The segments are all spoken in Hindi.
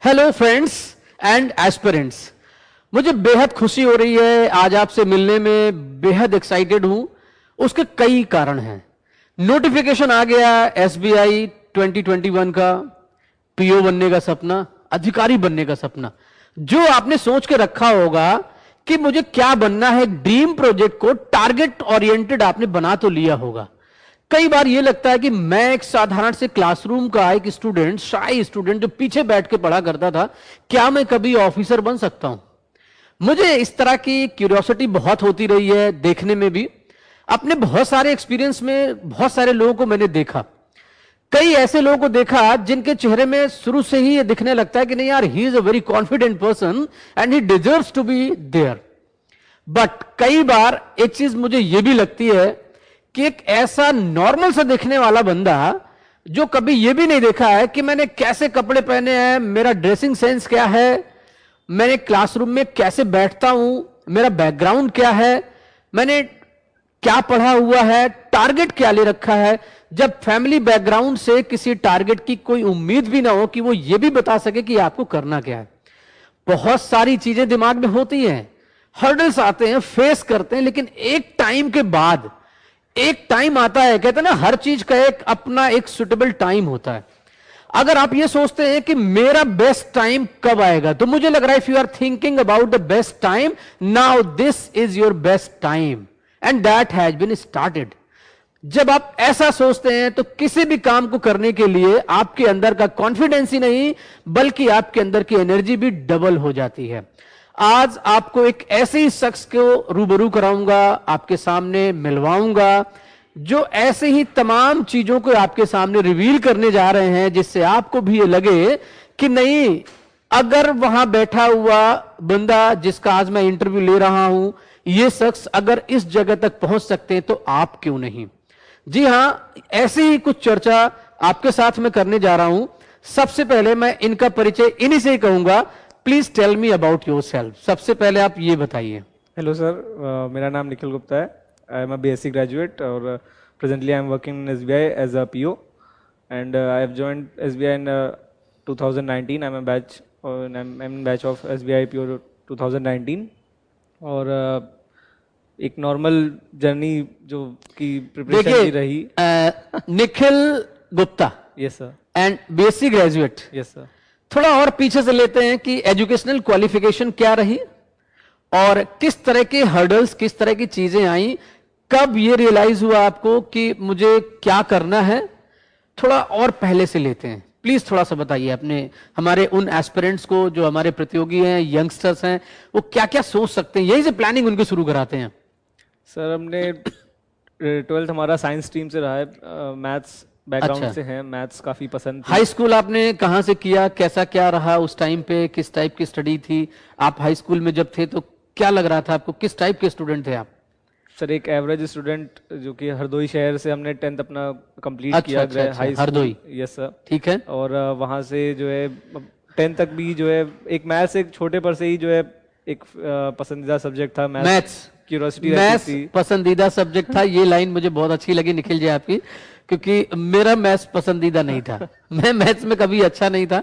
हेलो फ्रेंड्स एंड एस्पिरेंट्स, मुझे बेहद खुशी हो रही है आज आपसे मिलने में, बेहद एक्साइटेड हूं। उसके कई कारण हैं। नोटिफिकेशन आ गया एसबीआई 2021 का, पीओ बनने का सपना, अधिकारी बनने का सपना। जो आपने सोच के रखा होगा कि मुझे क्या बनना है, ड्रीम प्रोजेक्ट को टारगेट ओरिएंटेड आपने बना तो लिया होगा। कई बार यह लगता है कि मैं एक साधारण से क्लासरूम का एक स्टूडेंट, शाई स्टूडेंट जो पीछे बैठ के पढ़ा करता था, क्या मैं कभी ऑफिसर बन सकता हूं? मुझे इस तरह की क्यूरियोसिटी बहुत होती रही है, देखने में भी। अपने बहुत सारे एक्सपीरियंस में बहुत सारे लोगों को मैंने देखा। कई ऐसे लोगों को देखा जिनके चेहरे में शुरू से ही यह दिखने लगता है कि नहीं यार, he is a very confident person and he deserves to be there. But कई बार एक चीज मुझे यह भी लगती है कि एक ऐसा नॉर्मल सा दिखने वाला बंदा जो कभी यह भी नहीं देखा है कि मैंने कैसे कपड़े पहने हैं, मेरा ड्रेसिंग सेंस क्या है, मैंने क्लासरूम में कैसे बैठता हूं, मेरा बैकग्राउंड क्या है, मैंने क्या पढ़ा हुआ है, टारगेट क्या ले रखा है। जब फैमिली बैकग्राउंड से किसी टारगेट की कोई उम्मीद भी ना हो कि वो ये भी बता सके कि आपको करना क्या है। बहुत सारी चीजें दिमाग में होती हैं, हर्डल्स आते हैं, फेस करते हैं, लेकिन एक टाइम के बाद एक टाइम आता है, कहते हैं ना हर चीज का एक अपना एक सुटेबल टाइम होता है। अगर आप ये सोचते हैं कि मेरा बेस्ट टाइम कब आएगा, तो मुझे लग रहा है if you are thinking about the best time, now this is your best time and that has been started. जब आप ऐसा सोचते हैं तो किसी भी काम को करने के लिए आपके अंदर का कॉन्फिडेंस ही नहीं बल्कि आपके अंदर की एनर्जी भी डबल हो जाती है। आज आपको एक ऐसे ही शख्स को रूबरू कराऊंगा, आपके सामने मिलवाऊंगा, जो ऐसे ही तमाम चीजों को आपके सामने रिवील करने जा रहे हैं, जिससे आपको भी ये लगे कि नहीं, अगर वहां बैठा हुआ बंदा जिसका आज मैं इंटरव्यू ले रहा हूं, ये शख्स अगर इस जगह तक पहुंच सकते हैं तो आप क्यों नहीं। जी हां, ऐसी ही कुछ चर्चा आपके साथ में करने जा रहा हूं। सबसे पहले मैं इनका परिचय इन्हीं से ही कहूंगा। Please tell me about yourself. सबसे पहले आप ये बताइए। हेलो सर, मेरा नाम निखिल गुप्ता है। I am a BSc graduate और presently I am working in SBI as a PO and I have joined SBI in 2019. I'm a batch I'm in batch of SBI PO 2019 और एक नॉर्मल जर्नी जो कि प्रिपरेशन की रही। Nikhil Gupta, yes sir, and BSc graduate. Yes sir. थोड़ा और पीछे से लेते हैं कि एजुकेशनल क्वालिफिकेशन क्या रही और किस तरह के हर्डल्स, किस तरह की चीजें आई, कब ये रियलाइज हुआ आपको कि मुझे क्या करना है। थोड़ा और पहले से लेते हैं, प्लीज थोड़ा सा बताइए अपने, हमारे उन एस्पिरेंट्स को जो हमारे प्रतियोगी हैं, यंगस्टर्स हैं, वो क्या क्या सोच सकते हैं, यही से प्लानिंग उनकी शुरू कराते हैं। सर हमने 12th हमारा साइंस स्ट्रीम से रहा है, मैथ्स बैकग्राउंड से है, मैथ्स काफी पसंद थी। हाई स्कूल आपने कहाँ से किया, कैसा क्या रहा उस टाइम पे, किस टाइप की स्टडी थी? आप हाई स्कूल में जब थे तो क्या लग रहा था आपको, किस टाइप के स्टूडेंट थे आप? सर एक एवरेज स्टूडेंट जो कि हरदोई शहर से हमने 10th अपना कंप्लीट अच्छा, किया अच्छा, अच्छा, हाई हरदोई। यस सर, ठीक है। और वहाँ से जो है 10th तक भी जो है एक मैथ्स, एक छोटे पर से ही जो है एक पसंदीदा सब्जेक्ट था मैथ्स। क्यूरियोसिटी रहती थी, पसंदीदा सब्जेक्ट था, ये लाइन मुझे बहुत अच्छी लगी निखिल जी आपकी, क्योंकि मेरा मैथ्स पसंदीदा नहीं था। मैं मैथ्स में कभी अच्छा नहीं था।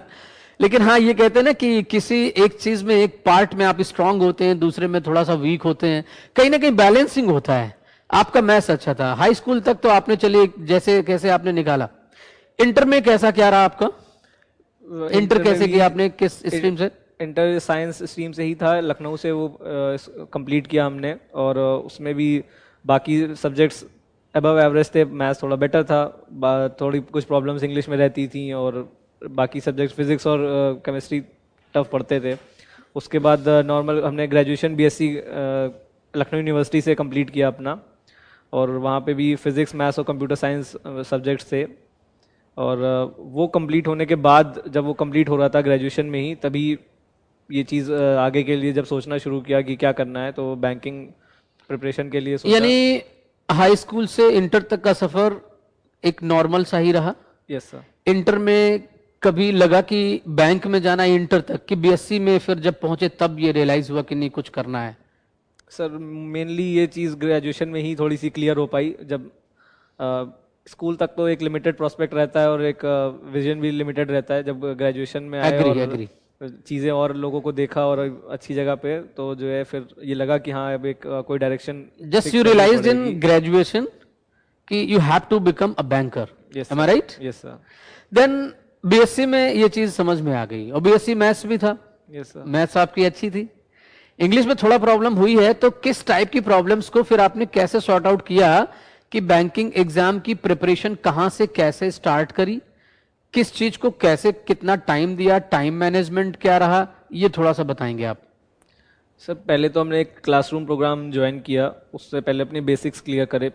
लेकिन हाँ, ये कहते हैं ना कि किसी एक चीज में, एक पार्ट में आप स्ट्रांग होते हैं, दूसरे में थोड़ा सा वीक होते हैं, कहीं ना कहीं बैलेंसिंग होता है। आपका मैथ्स अच्छा था। हाई स्कूल तक तो आपने, चलिए जैसे कैसे आपने निकाला। इंटर में कैसा क्या रहा आपका? इंटर कैसे किया आपने, किस स्ट्रीम से? इंटर साइंस स्ट्रीम से ही था, लखनऊ से वो कंप्लीट किया हमने, और उसमें भी बाकी सब्जेक्ट्स अबव एवरेज थे। मैथ्स थोड़ा बेटर था, थोड़ी कुछ प्रॉब्लम्स इंग्लिश में रहती थी, और बाकी सब्जेक्ट्स फिजिक्स और केमिस्ट्री टफ पढ़ते थे। उसके बाद नॉर्मल हमने ग्रेजुएशन बीएससी लखनऊ यूनिवर्सिटी से कंप्लीट किया अपना, और वहाँ पे भी फिजिक्स, मैथ्स और कंप्यूटर साइंस सब्जेक्ट्स थे। और वो कंप्लीट होने के बाद, जब वो कंप्लीट हो रहा था ग्रेजुएशन में ही, तभी ये चीज़ आगे के लिए जब सोचना शुरू किया कि क्या करना है, तो बैंकिंग प्रिपरेशन के लिए सोचा। यानी हाई स्कूल से इंटर तक का सफर एक नॉर्मल सा ही रहा? Yes sir. इंटर में कभी लगा कि बैंक में जाना है इंटर तक, कि बीएससी में फिर जब पहुंचे तब ये रियलाइज हुआ कि नहीं कुछ करना है? सर मेनली ये चीज़ ग्रेजुएशन में ही थोड़ी सी क्लियर हो पाई। जब स्कूल तक तो एक लिमिटेड प्रोस्पेक्ट रहता है और एक विजन भी लिमिटेड रहता है, जब ग्रेजुएशन में आए एग्री, और एग्री। चीज़ें और लोगों को देखा और अच्छी जगह पे, तो जो है फिर ये लगा कि हाँ अब एक कोई direction just you realised in graduation कि you have to become a banker, am I right? Yes sir. Then BSc में ये चीज समझ में आ गई, और बीएससी मैथ्स भी था, यस सर। मैथ्स आपकी अच्छी थी, इंग्लिश में थोड़ा प्रॉब्लम हुई है, तो किस टाइप की प्रॉब्लम्स को फिर आपने कैसे सॉर्ट आउट किया कि बैंकिंग एग्जाम की प्रिपरेशन कहां से कैसे स्टार्ट करी, किस चीज को कैसे कितना टाइम दिया, टाइम मैनेजमेंट क्या रहा, ये थोड़ा सा बताएंगे आप? सर पहले तो हमने एक क्लासरूम प्रोग्राम ज्वाइन किया, उससे पहले अपनी बेसिक्स क्लियर करे,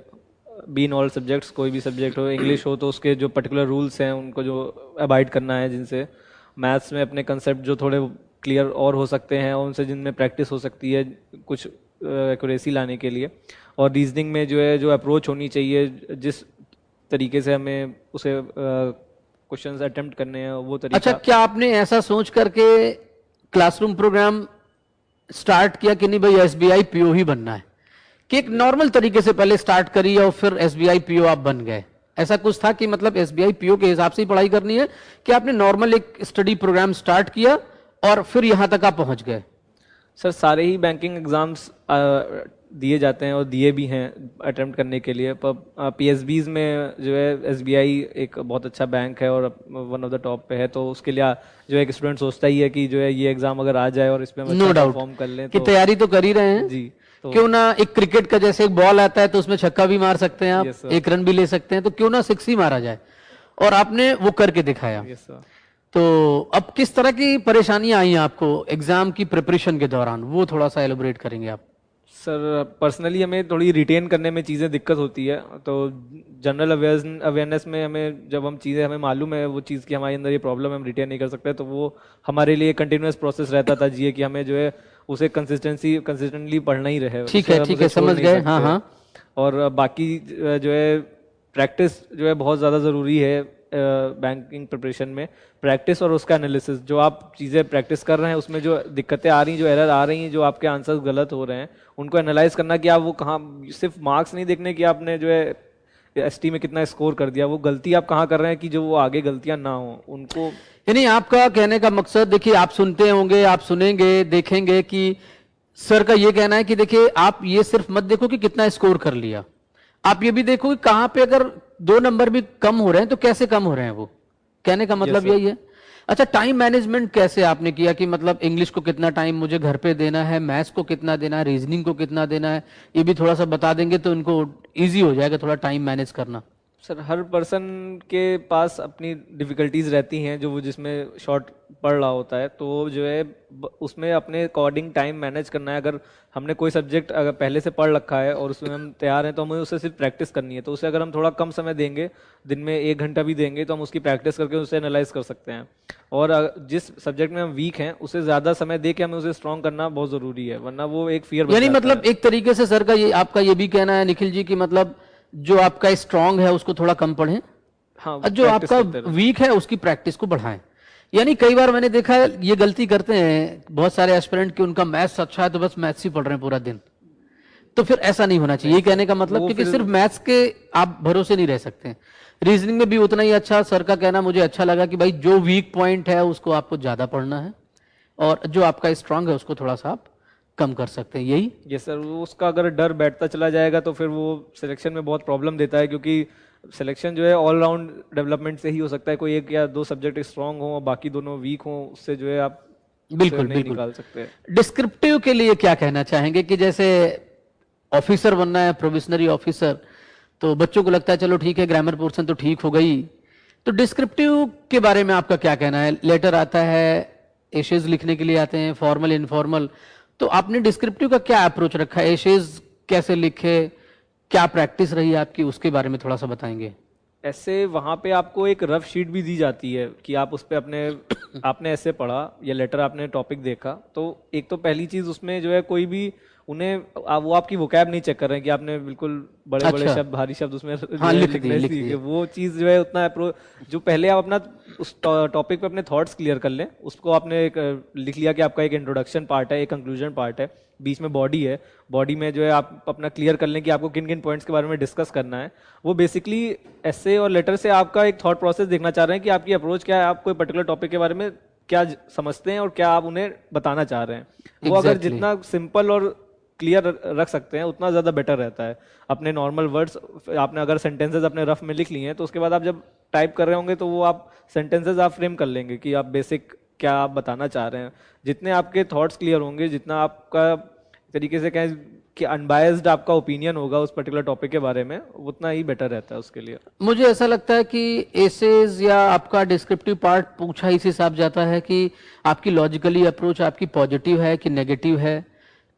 बी इन ऑल सब्जेक्ट्स, कोई भी सब्जेक्ट हो, इंग्लिश हो तो उसके जो पर्टिकुलर रूल्स हैं उनको जो अबाइड करना है, जिनसे मैथ्स में अपने कंसेप्ट जो थोड़े क्लियर और हो सकते हैं और उनसे जिनमें प्रैक्टिस हो सकती है कुछ एक्यूरेसी लाने के लिए, और रीजनिंग में जो है जो अप्रोच होनी चाहिए, जिस तरीके से हमें उसे क्वेश्चंस अटेम्प्ट करने हैं वो तरीका। अच्छा, क्या आपने ऐसा सोच करके क्लासरूम प्रोग्राम स्टार्ट किया कि नहीं भाई एसबीआई पीओ ही बनना है, कि एक नॉर्मल तरीके से पहले स्टार्ट करी और फिर एसबीआई पीओ आप बन गए? ऐसा कुछ था कि मतलब एसबीआई पीओ के हिसाब से ही पढ़ाई करनी है, कि आपने नॉर्मल एक स्टडी प्रोग्राम स्टार्ट किया और फिर यहां तक आप पहुंच गए? सर सारे ही बैंकिंग एग्जाम्स दिए जाते हैं और दिए भी हैं अटेम्प्ट करने के लिए, पर पीएसबीज में जो है एसबीआई एक बहुत अच्छा बैंक है और वन ऑफ द टॉप पे है, तो उसके लिए जो एक स्टूडेंट सोचता ही है कि जो है ये एग्जाम अगर आ जाए और इसमें हम अच्छा परफॉर्म कर लें कि तो तैयारी तो कर ही रहे हैं जी। तो क्यों ना एक क्रिकेट का जैसे एक बॉल आता है तो उसमें छक्का भी मार सकते हैं आप, Yes, sir. एक रन भी ले सकते हैं, तो क्यों ना सिक्स ही मारा जाए, और आपने वो करके दिखाया। Yes sir. तो अब किस तरह की परेशानियां आई आपको एग्जाम की प्रिपरेशन के दौरान, वो थोड़ा सा एलोबरेट करेंगे आप? सर पर्सनली हमें थोड़ी रिटेन करने में चीज़ें दिक्कत होती है, तो जनरल अवेयरनेस में हमें जब हम चीज़ें हमें मालूम है वो चीज़ की हमारे अंदर ये प्रॉब्लम है, हम रिटेन नहीं कर सकते, तो वो हमारे लिए कंटिन्यूस प्रोसेस रहता था जी, कि हमें जो है उसे कंसिस्टेंटली पढ़ना ही रहे। ठीक है, समझ गए। हाँ हाँ। और बाकी जो है प्रैक्टिस जो है बहुत ज़्यादा ज़रूरी है बैंकिंग प्रिपरेशन में, प्रैक्टिस और उसका एनालिसिस, जो आप चीज़ें प्रैक्टिस कर रहे हैं उसमें जो दिक्कतें आ रही हैं, जो एरर आ रही हैं, जो आपके आंसर्स गलत हो रहे हैं, उनको एनालाइज करना कि आप वो कहाँ, सिर्फ मार्क्स नहीं देखने कि आपने जो है एसटी में कितना स्कोर कर दिया, वो गलती आप कहाँ कर रहे हैं कि जो वो आगे गलतियां ना हो उनको। यानी आपका कहने का मकसद, देखिए आप सुनते होंगे, आप सुनेंगे, देखेंगे कि सर का ये कहना है कि देखिए आप ये सिर्फ मत देखो कि कितना स्कोर कर लिया, आप ये भी देखो कि कहां पे अगर 2 नंबर भी कम हो रहे हैं तो कैसे कम हो रहे हैं, वो कहने का मतलब यही है। अच्छा, टाइम मैनेजमेंट कैसे आपने किया कि मतलब इंग्लिश को कितना टाइम मुझे घर पे देना है, मैथ्स को कितना देना है, रीजनिंग को कितना देना है, ये भी थोड़ा सा बता देंगे तो इनको इजी हो जाएगा थोड़ा टाइम मैनेज करना। सर हर पर्सन के पास अपनी डिफ़िकल्टीज रहती हैं, जो वो जिसमें शॉर्ट पढ़ रहा होता है, तो जो है उसमें अपने अकॉर्डिंग टाइम मैनेज करना है। अगर हमने कोई सब्जेक्ट अगर पहले से पढ़ रखा है और उसमें हम तैयार हैं तो हमें उसे सिर्फ प्रैक्टिस करनी है, तो उसे अगर हम थोड़ा कम समय देंगे, दिन में 1 घंटा भी देंगे, तो हम उसकी प्रैक्टिस करके उसे एनालाइज कर सकते हैं। और जिस सब्जेक्ट में हम वीक हैं उसे ज़्यादा समय दे के हमें उसे स्ट्रॉन्ग करना बहुत ज़रूरी है, वरना वो एक फियर बन यानी जाता है। मतलब एक तरीके से सर का ये आपका ये भी कहना है निखिल जी कि मतलब जो आपका स्ट्रांग है उसको थोड़ा कम पढ़ें, हाँ, जो आपका वीक है उसकी प्रैक्टिस को बढ़ाएं। यानी कई बार मैंने देखा है ये गलती करते हैं बहुत सारे एस्पिरेंट कि उनका मैथ्स अच्छा है तो बस मैथ्स ही पढ़ रहे हैं पूरा दिन, तो फिर ऐसा नहीं होना चाहिए। ये कहने का मतलब क्योंकि सिर्फ मैथ्स के आप भरोसे नहीं रह सकते। रीजनिंग में भी उतना ही अच्छा, सर का कहना मुझे अच्छा लगा कि भाई जो वीक पॉइंट है उसको आपको ज्यादा पढ़ना है और जो आपका स्ट्रांग है उसको थोड़ा सा आप कम कर सकते हैं, यही? यस सर, वो उसका अगर डर बैठता चला जाएगा तो फिर वो सिलेक्शन में बहुत प्रॉब्लम देता है, क्योंकि सिलेक्शन जो है ऑल राउंड डेवलपमेंट से ही हो सकता है। कोई 1 या 2 सब्जेक्ट स्ट्रांग हो और बाकी दोनों वीक हो, उससे जो है आप बिल्कुल नहीं निकाल सकते। डिस्क्रिप्टिव के लिए क्या कहना चाहेंगे कि जैसे ऑफिसर बनना है, प्रोविजनरी ऑफिसर, तो बच्चों को लगता है चलो ठीक है ग्रामर पोर्शन तो ठीक हो गई, तो डिस्क्रिप्टिव के बारे में आपका क्या कहना है? लेटर आता है, एशेज लिखने के लिए आते हैं, फॉर्मल इनफॉर्मल, तो आपने डिस्क्रिप्टिव का क्या अप्रोच रखा है? एशेज कैसे लिखे, क्या प्रैक्टिस रही आपकी, उसके बारे में थोड़ा सा बताएंगे। ऐसे वहाँ पे आपको एक रफ शीट भी दी जाती है कि आप उस पर अपने आपने ऐसे पढ़ा या लेटर आपने टॉपिक देखा, तो एक तो पहली चीज़ उसमें जो है कोई भी उन्हें वो आपकी वोकैब नहीं चेक कर रहे हैं कि आपने बिल्कुल बड़े बड़े शब्द, भारी शब्द उसमें लिख दिए। वो चीज़ जो है उतना जो पहले आप अपना उस टॉपिक पे अपने थॉट्स क्लियर कर लें, उसको आपने एक लिख लिया कि आपका एक इंट्रोडक्शन पार्ट है, एक कंक्लूजन पार्ट है, बीच में बॉडी है, बॉडी में जो है आप अपना क्लियर कर लें कि आपको किन किन पॉइंट्स के बारे में डिस्कस करना है। वो बेसिकली ऐसे और लेटर से आपका एक थॉट प्रोसेस देखना चाह रहे हैं कि आपकी अप्रोच क्या है, आप कोई पर्टिकुलर टॉपिक के बारे में क्या समझते हैं और क्या आप उन्हें बताना चाह रहे हैं। वो अगर Exactly. जितना सिंपल और क्लियर रख सकते हैं उतना ज़्यादा बेटर रहता है। अपने नॉर्मल वर्ड्स, आपने अगर सेंटेंसेस अपने रफ में लिख लिए हैं तो उसके बाद आप जब टाइप कर रहे होंगे तो वो आप सेंटेंसेस आप फ्रेम कर लेंगे कि आप बेसिक क्या आप बताना चाह रहे हैं। जितने आपके थॉट्स क्लियर होंगे, जितना आपका तरीके से कहें कि अनबायस्ड आपका ओपिनियन होगा उस पर्टिकुलर टॉपिक के बारे में, उतना ही बेटर रहता है उसके लिए। मुझे ऐसा लगता है कि एसेज या आपका डिस्क्रिप्टिव पार्ट पूछा इस हिसाब जाता है कि आपकी लॉजिकली अप्रोच आपकी पॉजिटिव है कि नेगेटिव है,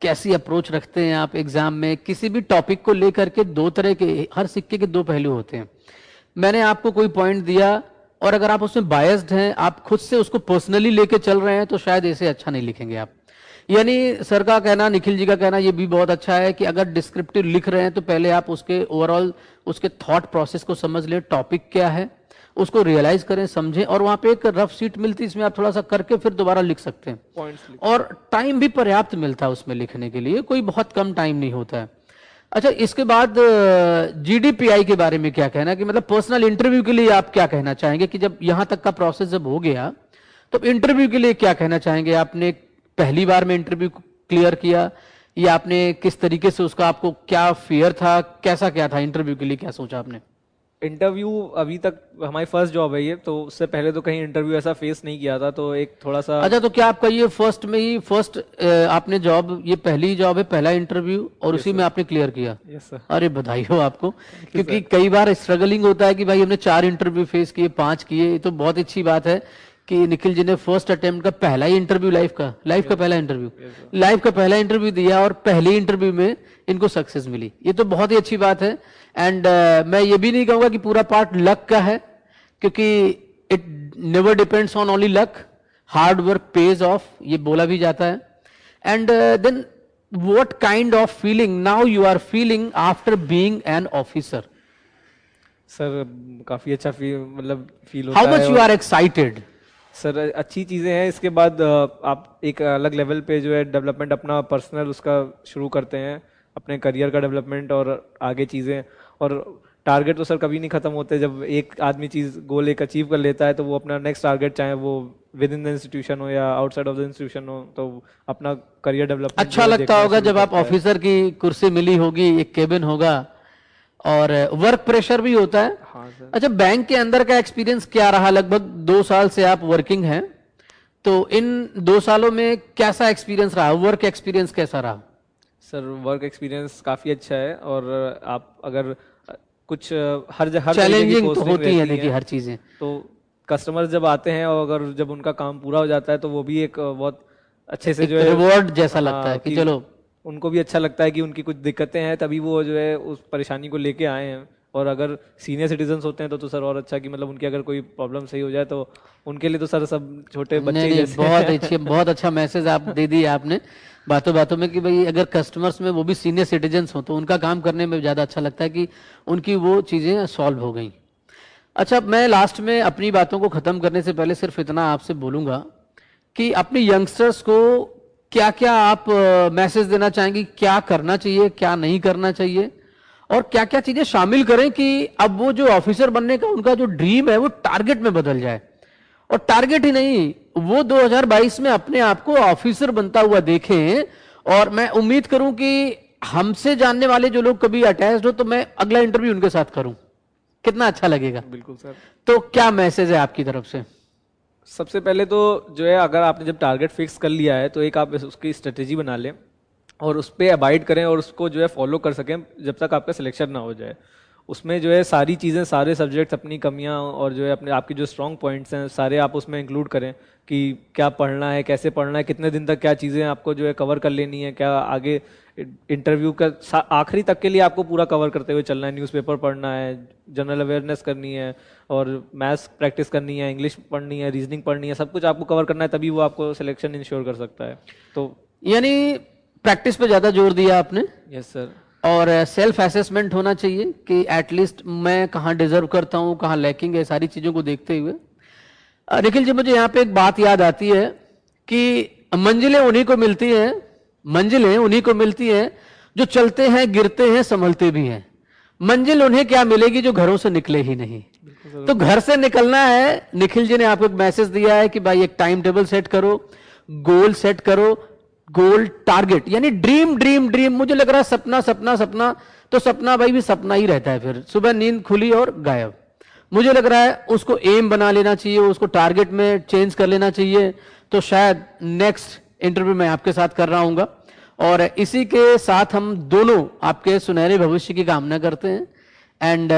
कैसी अप्रोच रखते हैं आप एग्जाम में। किसी भी टॉपिक को लेकर के दो तरह के, हर सिक्के के दो पहलू होते हैं। मैंने आपको कोई पॉइंट दिया और अगर आप उसमें बायस्ड हैं, आप खुद से उसको पर्सनली लेके चल रहे हैं, तो शायद ऐसे अच्छा नहीं लिखेंगे आप। यानी सर का कहना, निखिल जी का कहना ये भी बहुत अच्छा है कि अगर डिस्क्रिप्टिव लिख रहे हैं तो पहले आप उसके ओवरऑल उसके थॉट प्रोसेस को समझ लें, टॉपिक क्या है उसको रियलाइज करें, समझें, और वहां पे एक रफ शीट मिलती है, इसमें आप थोड़ा सा करके फिर दोबारा लिख सकते हैं। पॉइंट्स और टाइम भी पर्याप्त मिलता है उसमें लिखने के लिए, कोई बहुत कम टाइम नहीं होता है। अच्छा, इसके बाद जीडीपीआई के बारे में क्या कहना, कि मतलब पर्सनल इंटरव्यू के लिए आप क्या कहना चाहेंगे कि जब यहां तक का प्रोसेस जब हो गया तो इंटरव्यू के लिए क्या कहना चाहेंगे? आपने पहली बार में इंटरव्यू क्लियर किया या आपने किस तरीके से उसका, आपको क्या फियर था, कैसा क्या था इंटरव्यू के लिए, क्या सोचा आपने? इंटरव्यू अभी तक हमारी फर्स्ट जॉब है ये, तो उससे पहले तो कहीं इंटरव्यू ऐसा फेस नहीं किया था, तो एक थोड़ा सा। अच्छा, तो क्या आपका ये फर्स्ट में ही आपने जॉब, ये पहली जॉब है, पहला इंटरव्यू, और उसी में आपने क्लियर किया? Yes sir. अरे बधाई हो आपको, क्योंकि कई बार स्ट्रगलिंग होता है कि भाई हमने 4 इंटरव्यू फेस किए, 5 किए। ये तो बहुत अच्छी बात है कि निखिल जी ने फर्स्ट अटेम्प्ट का पहला ही इंटरव्यू, लाइफ का पहला इंटरव्यू, लाइफ का पहला इंटरव्यू दिया और पहले इंटरव्यू में इनको सक्सेस मिली। ये तो बहुत ही अच्छी बात है। एंड मैं ये भी नहीं कहूंगा कि पूरा पार्ट लक का है, क्योंकि it never depends on only luck, hard work pays off, ये बोला भी जाता है। And then what kind of feeling now you are feeling after being an officer? Sir काफी अच्छा मतलब फील होता हाउ है। Much you are excited? Sir अच्छी चीज़ें हैं। इसके बाद आप एक अलग लेवल पे जो है डेवलपमेंट अपना पर्सनल उसका शुरू करते हैं, अपने करियर का डेवलपमेंट और आगे चीज़ें। और टारगेट तो सर कभी नहीं खत्म होते। जब एक आदमी चीज़ गोल एक अचीव कर लेता है तो वो अपना नेक्स्ट टारगेट, चाहे वो विद इन द इंस्टीट्यूशन हो या आउटसाइड ऑफ द इंस्टीट्यूशन हो, तो अपना करियर डेवलपमेंट अच्छा लगता होगा जब आप ऑफिसर की कुर्सी मिली होगी, एक केबिन होगा और वर्क प्रेशर भी होता है। हाँ सर। अच्छा, बैंक के अंदर का एक्सपीरियंस क्या रहा? लगभग 2 साल से आप वर्किंग हैं, तो इन 2 सालों में कैसा एक्सपीरियंस रहा, वर्क एक्सपीरियंस कैसा रहा? सर वर्क एक्सपीरियंस काफ़ी अच्छा है। और आप अगर कुछ हर तरीके की चैलेंजिंग तो posting होती है, रहती देखिए हर चीजें। तो कस्टमर जब आते हैं और अगर जब उनका काम पूरा हो जाता है तो वो भी एक बहुत अच्छे से जो है रिवॉर्ड जैसा लगता है कि चलो, उनको भी अच्छा लगता है कि उनकी कुछ दिक्कतें हैं तभी वो जो है उस परेशानी को लेके आए हैं। और अगर सीनियर सिटीजन्स होते हैं तो सर और अच्छा कि मतलब उनकी अगर कोई प्रॉब्लम सही हो जाए तो उनके लिए तो सर सब छोटे बच्चे नहीं, ही नहीं, जैसे बहुत अच्छा मैसेज आप दे दिया आपने बातों बातों में कि भाई अगर कस्टमर्स में वो भी सीनियर सिटीजन्स हो तो उनका काम करने में ज्यादा अच्छा लगता है कि उनकी वो चीजें सॉल्व हो गई। अच्छा, मैं लास्ट में अपनी बातों को खत्म करने से पहले सिर्फ इतना आपसे बोलूंगा कि अपने यंगस्टर्स को क्या क्या आप मैसेज देना चाहेंगी, क्या करना चाहिए, क्या नहीं करना चाहिए, और क्या क्या चीजें शामिल करें कि अब वो जो ऑफिसर बनने का उनका जो ड्रीम है वो टारगेट में बदल जाए, और टारगेट ही नहीं, वो 2022 में अपने आप को ऑफिसर बनता हुआ देखें। और मैं उम्मीद करूं कि हमसे जानने वाले जो लोग कभी अटैच्ड हो तो मैं अगला इंटरव्यू उनके साथ करूं, कितना अच्छा लगेगा। बिल्कुल सर। तो क्या मैसेज है आपकी तरफ से? सबसे पहले तो जो है अगर आपने जब टारगेट फिक्स कर लिया है तो एक आप उसकी स्ट्रेटेजी बना लें और उस पर अबाइड करें और उसको जो है फॉलो कर सकें जब तक आपका सिलेक्शन ना हो जाए। उसमें जो है सारी चीज़ें, सारे सब्जेक्ट्स, अपनी कमियां और जो है अपने आपकी जो स्ट्रॉन्ग पॉइंट्स हैं सारे आप उसमें इंक्लूड करें कि क्या पढ़ना है, कैसे पढ़ना है, कितने दिन तक क्या चीज़ें आपको जो है कवर कर लेनी है, क्या आगे इंटरव्यू का आखिरी तक के लिए आपको पूरा कवर करते हुए चलना है। न्यूज़पेपर पढ़ना है, जनरल अवेयरनेस करनी है और मैथ्स प्रैक्टिस करनी है, इंग्लिश पढ़नी है, रीजनिंग पढ़नी है, सब कुछ आपको कवर करना है, तभी वो आपको सिलेक्शन इंश्योर कर सकता है। तो यानी प्रैक्टिस पे ज्यादा जोर दिया आपने। Yes sir. और सेल्फ असेसमेंट होना चाहिए कि एटलीस्ट मैं कहाँ डिजर्व करता हूँ, कहाँ लैकिंग है, सारी चीजों को देखते हुए। निखिल जी, मुझे यहाँ पे एक बात याद आती है कि मंजिलें उन्हीं को मिलती हैं, मंजिलें उन्हीं को मिलती हैं जो चलते हैं, गिरते हैं, संभलते भी हैं। मंजिल उन्हें क्या मिलेगी जो घरों से निकले ही नहीं। तो घर से निकलना है, निखिल जी ने आपको एक मैसेज दिया है कि भाई एक टाइम टेबल सेट करो, गोल सेट करो, गोल टारगेट यानी ड्रीम ड्रीम ड्रीम। मुझे लग रहा है सपना सपना सपना, तो सपना भाई भी सपना ही रहता है, फिर सुबह नींद खुली और गायब। मुझे लग रहा है उसको एम बना लेना चाहिए, उसको टारगेट में चेंज कर लेना चाहिए। तो शायद नेक्स्ट इंटरव्यू मैं आपके साथ कर रहा हूंगा, और इसी के साथ हम दोनों आपके सुनहरे भविष्य की कामना करते हैं। एंड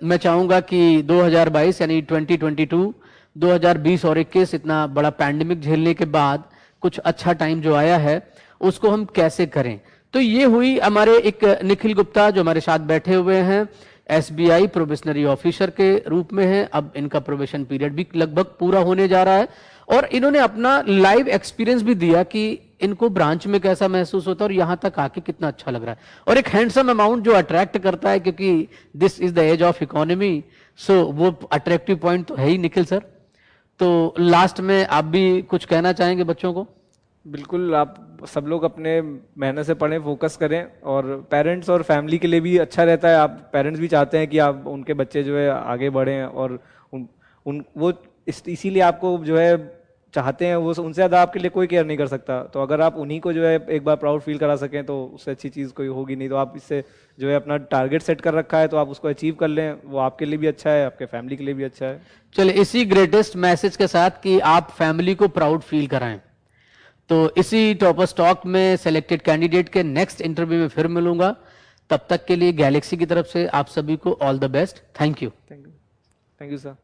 मैं चाहूंगा कि 2022 यानी 2022, 2020 और 21 इतना बड़ा पैंडेमिक झेलने के बाद कुछ अच्छा टाइम जो आया है उसको हम कैसे करें। तो ये हुई हमारे एक निखिल गुप्ता जो हमारे साथ बैठे हुए हैं, एसबीआई प्रोबेशनरी ऑफिसर के रूप में है। अब इनका प्रोबेशन पीरियड भी लगभग पूरा होने जा रहा है, और इन्होंने अपना लाइव एक्सपीरियंस भी दिया कि इनको ब्रांच में कैसा महसूस होता है और यहां तक आके कितना अच्छा लग रहा है, और एक हैंडसम अमाउंट जो अट्रैक्ट करता है, क्योंकि this is the age of economy. So वो अट्रैक्टिव पॉइंट तो है ही निखिल सर। तो लास्ट में आप भी कुछ कहना चाहेंगे बच्चों को? बिल्कुल, आप सब लोग अपने मेहनत से पढ़ें, फोकस करें, और पेरेंट्स और फैमिली के लिए भी अच्छा रहता है। आप पेरेंट्स भी चाहते हैं कि आप उनके बच्चे जो है आगे बढ़ें, और वो इसीलिए आपको जो है चाहते हैं, वो उनसे ज़्यादा आपके लिए कोई केयर नहीं कर सकता। तो अगर आप उन्हीं को जो है एक बार प्राउड फील करा सकें तो उससे अच्छी चीज़ कोई होगी नहीं। तो आप इससे जो है अपना टारगेट सेट कर रखा है तो आप उसको अचीव कर लें, वो आपके लिए भी अच्छा है, आपके फैमिली के लिए भी अच्छा है। चलिए, इसी ग्रेटेस्ट मैसेज के साथ कि आप फैमिली को प्राउड फील कराएं, तो इसी टॉपर्स टॉक में सेलेक्टेड कैंडिडेट के नेक्स्ट इंटरव्यू में फिर मिलूंगा। तब तक के लिए गैलेक्सी की तरफ से आप सभी को all the best. Thank you. Thank you sir.